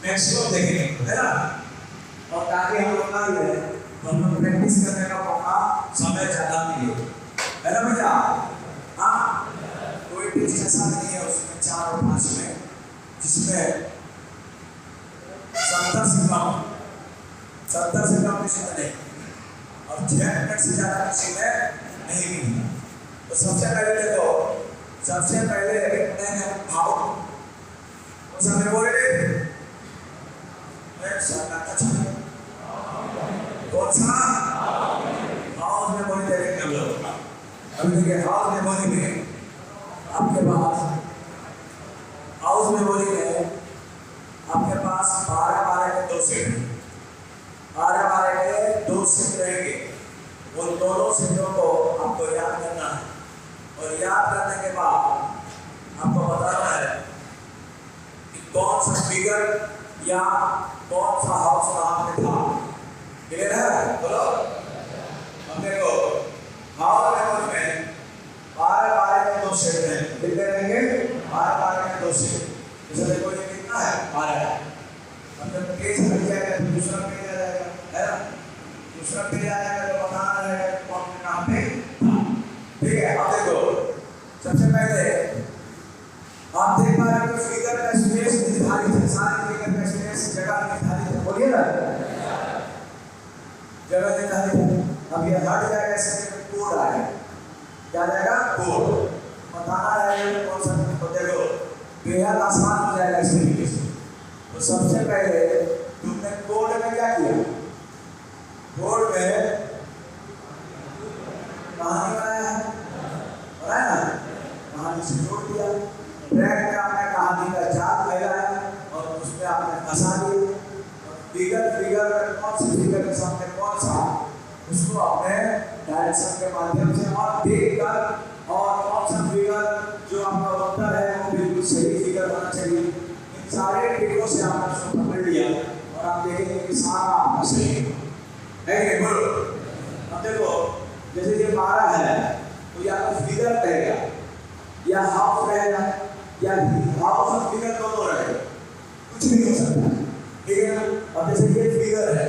Maximum देखेंगे, है ना। और ताकि हम लोग का ये हम लोग प्रैक्टिस करने का मौका समय ज़्यादा मिले, है ना भैया। हाँ, कोई टेस्ट ऐसा नहीं है उसमें 4 और 5 में जिसमें 70 से कम किसी में नहीं, और 6 मिनट से ज़्यादा किसी में नहीं मिली। तो सबसे पहले देखो, सबसे पहले लिखते हैं भाव। कौन सा में बोले? कौन सा हाउस में बोली देखेंगे हम लोग। अभी देखिए हाउस में बोली में आपके पास, हाउस में बोली में आपके पास 12 के 2 सेट, 12 के 2 सेट रहेंगे। उन दोनों सेटों को आपको याद करना है, और याद करने के बाद आपको बताना है कि कौन सा फिगर या कौन सा हाउस कहाँ पे था। क्लियर है? बोलो। अब देखो हाउस मेमोरी में 12 के 2 सेट हैं, कितने रहेंगे? 12 के 2 सेट। जैसे देखो ये कितना है? 12। अब जब पेज हट जाएगा तो दूसरा पेज आ जाएगा, है ना। दूसरा पेज आ जाएगा तो बताना रहेगा कौन कहाँ पे था। ठीक है। अब देखो सबसे पहले आप देख पा रहे हो कि फिगर का स्पेस निर्धारित है, सारे फिगर का स्पेस जगह निर्धारित है। बोलिए ना, जगह निर्धारित है। अब ये हट जाएगा, इसमें कोड आएगा। क्या जाएगा? कोड। बताना रहेगा कौन सा। तो देखो बेहद आसान हो जाएगा इस तरीके से। तो सबसे पहले तुमने कोड में क्या किया? कोड में कहानी बनाया है, बनाया ना, कहानी से जोड़ दिया। ब्रैकेट में आपने कहानी का जाल फैलाया और उसमें आपने फंसा दिया। फिगर कौन सी फिगर के सामने कौन सा, उसको आपने डायरेक्शन के माध्यम से और देखकर, और कौन सा फिगर जो आपका उत्तर है वो बिल्कुल सही फिगर होना चाहिए। इन सारे ट्रिकों से आपने उसको पकड़ लिया और आप देखेंगे कि सारा आपका सही है। बोलो। अब देखो जैसे ये 12 है तो या तो फिगर रहेगा या हाफ रहेगा या हाफ और फिगर दोनों रहेगा, कुछ भी हो सकता है। ठीक है ना। अब जैसे ये फिगर है,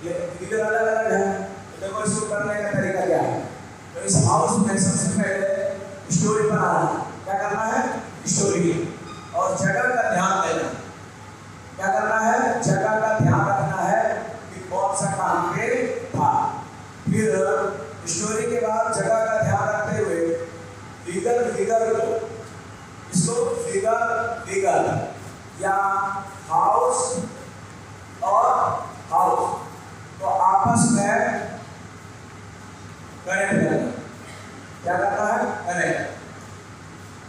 ये फिगर अलग अलग है, तो देखो इसको करने का तरीका क्या है। तो इस हाउस में सबसे पहले स्टोरी बनाना है। क्या करना है? स्टोरी। और जगह का ध्यान देना। क्या करना है? जगह का ध्यान रखना है कि कौन सा कहाँ पे था। फिर स्टोरी के बाद जगह का ध्यान रखते हुए फिगर को, इसको फिगर या हाउस और हाउस तो आपस में कनेक्ट करना। क्या करना है? कनेक्ट।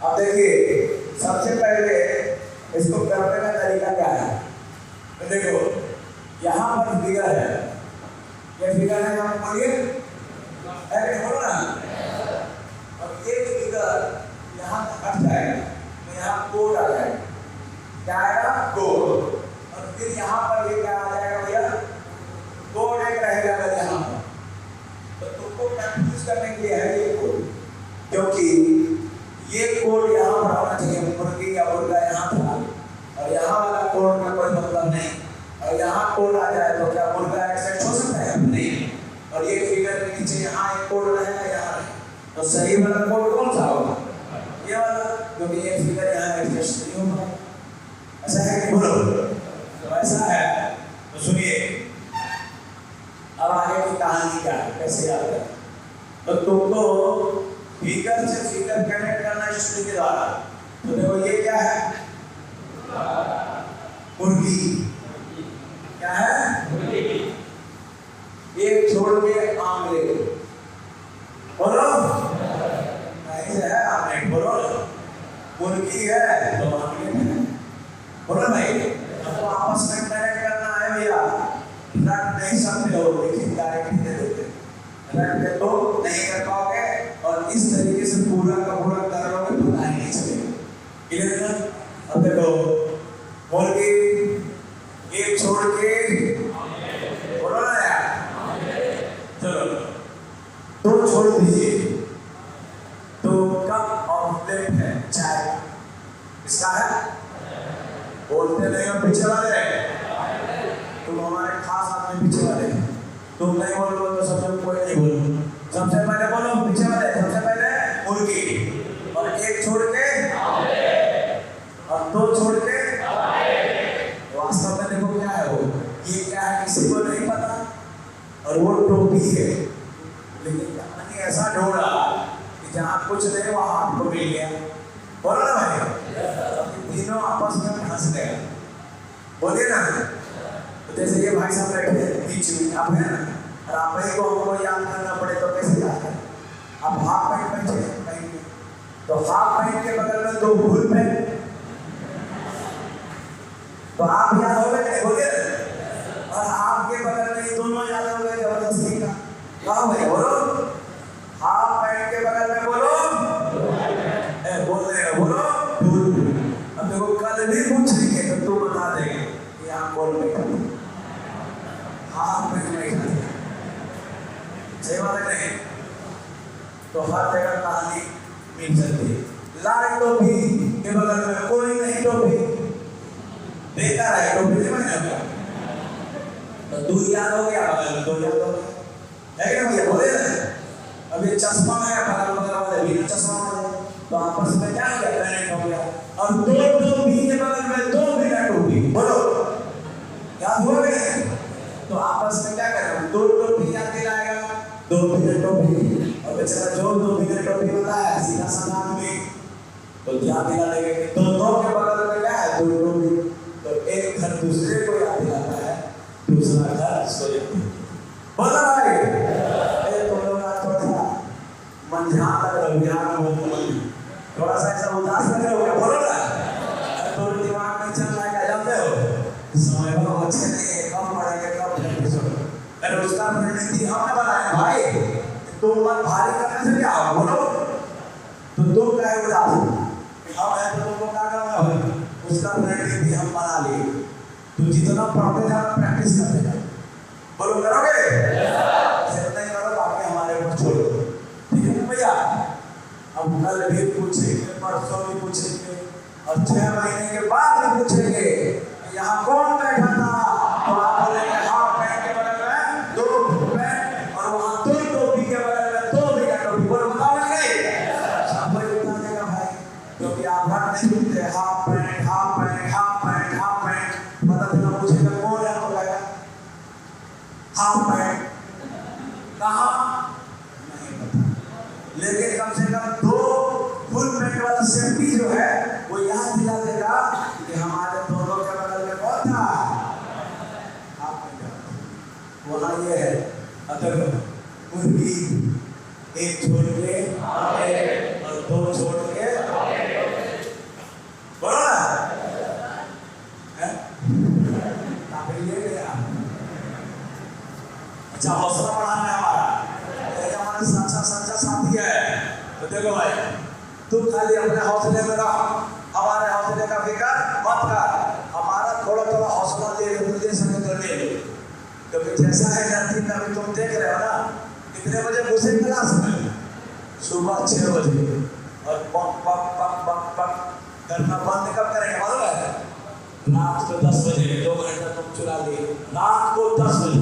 अब देखिए सबसे पहले इसको करने का तरीका क्या है। तो देखो यहाँ पर फिगर है, ये फिगर है, यहाँ बोलिए बोलो ना। अब एक फिगर यहाँ हट जाएगा तो यहाँ कोड आ जाएगा। क्या आएगा? कोड। और फिर यहाँ पर ये क्या आ जाएगा भैया? कोड एक रहेगा अगर यहाँ पर। तो तुमको कंफ्यूज करने के लिए है ये कोड, क्योंकि ये कोड यहाँ पर होना चाहिए। मुर्गी या मुर्गा यहाँ था और यहाँ वाला कोड का कोई मतलब नहीं, और यहाँ कोड आ जाए तो क्या मुर्गा एक्सेप्ट हो सकता है? नहीं। और ये फिगर के नीचे यहाँ एक कोड रहेगा, यहाँ रहेगा, तो सही वाला कोड कौन सा होगा? ये वाला, क्योंकि ये फिगर यहाँ एडजस्ट नहीं होगा। ऐसा है कि बोलो? तो ऐसा है। तो सुनिए अब आगे की कहानी क्या है, कैसे याद है। तो तुमको फिगर से फिगर कनेक्ट करना स्टोरी के द्वारा। तो देखो ये क्या है? मुर्गी। क्या है? मुर्गी। एक छोड़ के आमलेट। बोलो ऐसे है आमलेट। बोलो मुर्गी है तो आमलेट है। बोलो भाई। तो आपस में कनेक्ट करना है भैया। रट नहीं सकते हो लेकिन डायरेक्ट दे देते, रट के तो नहीं कर पाओगे और इस तरीके से पूरा का पूरा कर लोगे, पता ही नहीं चलेगा। क्लियर है? अब देखो मुर्गी एक छोड़ के, बोलो ना यार, चलो दो छोड़ दीजिए। तो कप और प्लेट है चाय, इसका है? बोलते नहीं हो पीछे वाले। और वो टोपी है, लेकिन मैंने ऐसा ढूंढा कि जहाँ कुछ नहीं वहाँ आपको मिल गया। बोलो ना भाई, तीनों आपस में फंस गए। बोलिए ना। तो जैसे ये भाई साहब बैठे बीच में, आप है ना, और आप ही को हमको याद करना पड़े तो कैसे याद करें? आप हाफ पैंट पहने पहने, तो हाफ पैंट के बगल में दो फुल पैंट, तो आप याद हो गए, बोलिए। और आपके बगल में ये दोनों याद हो गए जबरदस्ती का। क्या भाई बोलो, हाफ पैंट के बगल में बोलो, बोल देगा बोलो। अब देखो कल भी पूछेंगे तो तू बता देगा कि आप बोल बैठा हाफ पैंट में, सही बात है नहीं? तो हर जगह कहानी मिल सकती है। लाल टोपी के बगल में कोई नहीं टोपी, बेकार है टोपी नहीं बनेगा। तो दो याद हो गया, बगल में दो याद हो गया, है क्या भैया? बोले ना। अब ये चश्मा है, बगल बगल वाले बिना चश्मा वाले, तो आपस में क्या हो गया? कनेक्ट हो गया। और दो टोपी के बगल में दो बिना टोपी, बोलो याद हुआ नहीं? तो आपस में क्या करें? दो टोपी याद दिलाएगा, दो बिना टोपी, और बेचारा जो दो बिना टोपी बताया सीधा साधा आदमी तो याद दिला लेंगे कि दोनों के बगल में क्या है? दो टोपी। तो एक घर दूसरे को याद दिलाता है, दूसरा घर इसको याद दिलाता है। बोला भाई, तुम लोग थोड़ा सा मंझान लग रहा है, थोड़ा सा ऐसा उदास लग रहा है, बोलो ना। तो दिमाग में चल रहा है, जानते हो समय बहुत अच्छे नहीं है, कब पढ़ेंगे कब पढ़ेंगे। अरे उसका रणनीति हमने बनाया भाई, तुम मन भारी करने से क्या होगा? बोलो। तो तुम क्या है उदास, हम है तो तुमको क्या करना है? उसका रणनीति हम बना लिए। तो जितना पढ़ते जाओ प्रैक्टिस करते जाओ, बोलो करोगे? सिर्फ नहीं करो, बाकी हमारे ऊपर छोड़ दो, ठीक है भैया? अब कल भी पूछेंगे, परसों भी पूछेंगे, और 6 महीने के बाद भी पूछेंगे यहाँ कौन बैठा था, तो आप बोलेंगे हाफ पैंट के बगल में दो पैंट, और वहाँ दो टोपी के बगल में दो बिना टोपी। बोलो बताओगे? सब कोई बता देगा भाई, क्योंकि आप घर नहीं पूछते half pant half pant half pant half pant, पता चला पूछेगा कौन है, तो कहेगा हाफ पैंट कहाँ नहीं पता, लेकिन कम से कम दो फुल पैंट वाला सेफ्टी जो है वो याद दिला देगा कि हमारे दोनों के बगल में कौन था, हाफ पैंट। वहाँ ये है, अगर मुर्गी एक छोड़ के और दो छोड़ के, बोलो ना, ये गया। अच्छा, हौसला बढ़ाना है हमारा, हमारा सच्चा साथी है। तो देखो भाई, तुम खाली अपने हौसले में रहो, हमारे हौसले का फिक्र मत कर। हमारा थोड़ा थोड़ा हौसला दे सके तो ले लो, क्योंकि जैसा है नर्सिंग का भी तुम देख रहे हो ना, कितने बजे घुसे क्लास में? सुबह 6 बजे, और पक पक पक पक पक करना बंद कब करेंगे मालूम है? रात को 10 बजे, 2 घंटा तुम चुरा लिए, रात को 10 बजे।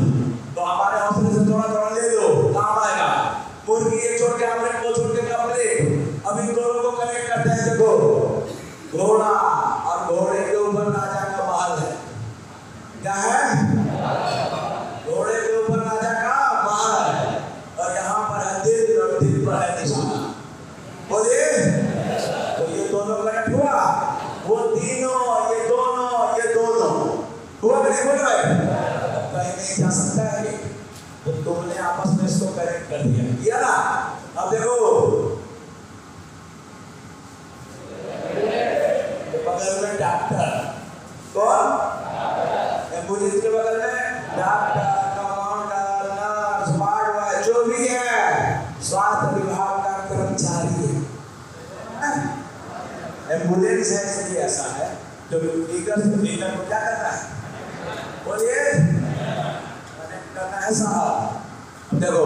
तो हमारे हौसले से थोड़ा थोड़ा ले लो, काम आएगा। मुर्गी एक छोड़ के आपने दो छोड़ के कपड़े, अभी दोनों को कनेक्ट करते हैं। देखो घोड़ा, और घोड़े के ऊपर राजा का महल है। क्या है? घोड़े के ऊपर राजा का महल है, और यहाँ पर है दिल, और दिल पर है निशाना। बोलिए। तो ये दोनों कनेक्ट हुआ, वो तीनों, ये दोनों हुआ कि नहीं? बोल रहे कहीं नहीं जा सकता है, तो तुमने आपस में इसको कनेक्ट कर दिया ना। अब देखो बगल में डॉक्टर, कौन? एम्बुलेंस के बगल में doctor, compounder, nurse, ward boy, जो भी है स्वास्थ्य विभाग का कर्मचारी है। एम्बुलेंस है इसलिए ऐसा है, जो लीडर को क्या करता है? बोलिए, कनेक्ट करना है साहब। देखो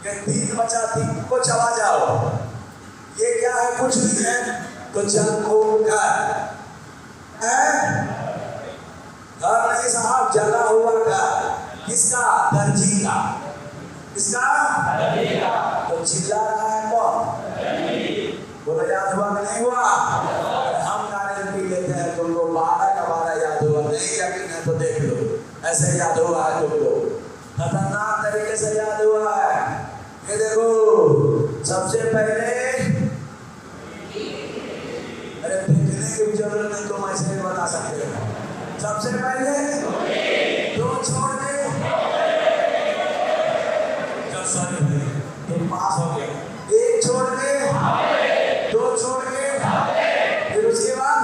ये 3 बचा, 3 को चला जाओ, ये क्या है? कुछ नहीं है, तो चल को घर है, घर नहीं साहब, जला हुआ घर। किसका? दर्जी का। किसका? दर्जी का। तो चिल्ला रहा है कौन? बोलो याद हुआ कि नहीं हुआ? हम गारंटी लेते हैं तुमको 12 का 12 याद हुआ, नहीं यकीन है तो देख लो, ऐसे याद हुआ है तुमको। खतरनाक तरीके से याद हुआ है। ये देखो, सबसे पहले अरे फेंकने की जरूरत नहीं, तुम ऐसे ही बता सकते हो। सबसे पहले दो छोड़ दे, सॉरी भाई तुम पास हो गया। एक छोड़ के, दो छोड़ के, फिर उसके बाद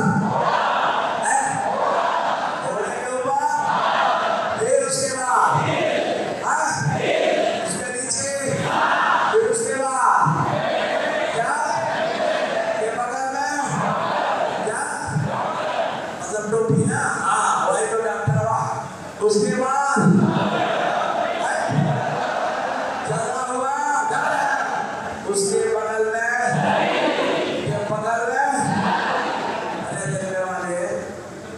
घोड़े के ऊपर, फिर उसके बाद उसके नीचे, फिर उसके बाद क्या के बगल में क्या मतलब टोपी ना, हाँ वही तो डॉक्टर हुआ। उसके बाद उसके बगल में, ये बगल में, अरे देखने वाले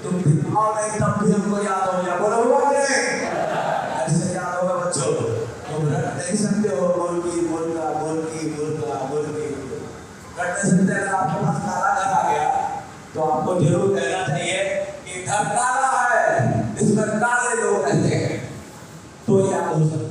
तुम दिखाओ नहीं तब भी हमको याद हो गया। बोलो हुआ नहीं, ऐसे याद होगा बच्चों। तुम रट नहीं सकते हो, बोल की बोल का बोल की बोल का बोल की रट नहीं सकते। अगर आपके पास काला घर आ गया तो आपको जरूर कहना चाहिए कि घर काला है, इसमें काले लोग रहते हैं, तो याद हो सकता है।